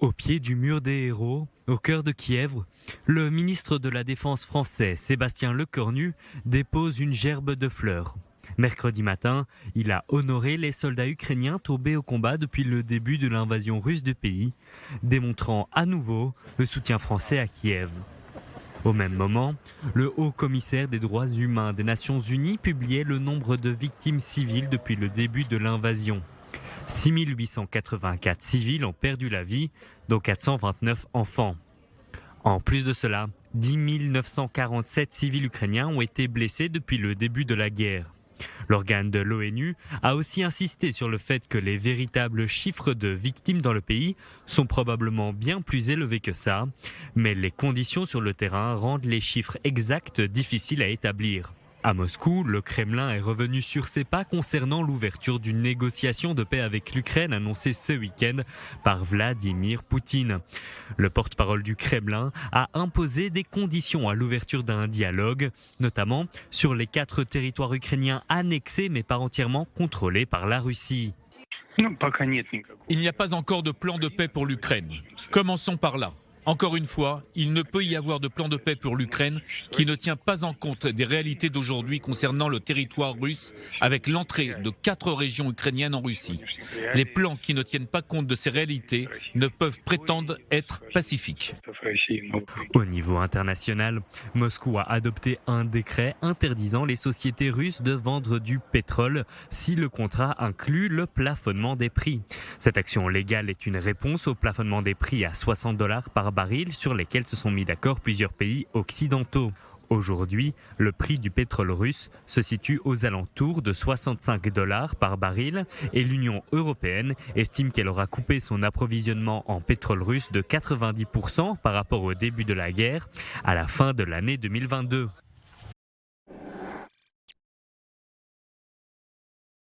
Au pied du mur des héros, au cœur de Kiev, le ministre de la Défense français, Sébastien Lecornu, dépose une gerbe de fleurs. Mercredi matin, il a honoré les soldats ukrainiens tombés au combat depuis le début de l'invasion russe du pays, démontrant à nouveau le soutien français à Kiev. Au même moment, le haut commissaire des droits humains des Nations Unies publiait le nombre de victimes civiles depuis le début de l'invasion. 6 884 civils ont perdu la vie, dont 429 enfants. En plus de cela, 10 947 civils ukrainiens ont été blessés depuis le début de la guerre. L'organe de l'ONU a aussi insisté sur le fait que les véritables chiffres de victimes dans le pays sont probablement bien plus élevés que ça, mais les conditions sur le terrain rendent les chiffres exacts difficiles à établir. À Moscou, le Kremlin est revenu sur ses pas concernant l'ouverture d'une négociation de paix avec l'Ukraine annoncée ce week-end par Vladimir Poutine. Le porte-parole du Kremlin a imposé des conditions à l'ouverture d'un dialogue, notamment sur les 4 territoires ukrainiens annexés mais pas entièrement contrôlés par la Russie. Il n'y a pas encore de plan de paix pour l'Ukraine. Commençons par là. Encore une fois, il ne peut y avoir de plan de paix pour l'Ukraine qui ne tient pas en compte des réalités d'aujourd'hui concernant le territoire russe avec l'entrée de 4 régions ukrainiennes en Russie. Les plans qui ne tiennent pas compte de ces réalités ne peuvent prétendre être pacifiques. Au niveau international, Moscou a adopté un décret interdisant les sociétés russes de vendre du pétrole si le contrat inclut le plafonnement des prix. Cette action légale est une réponse au plafonnement des prix à $60 par baril sur lesquels se sont mis d'accord plusieurs pays occidentaux. Aujourd'hui, le prix du pétrole russe se situe aux alentours de $65 par baril et l'Union européenne estime qu'elle aura coupé son approvisionnement en pétrole russe de 90% par rapport au début de la guerre à la fin de l'année 2022.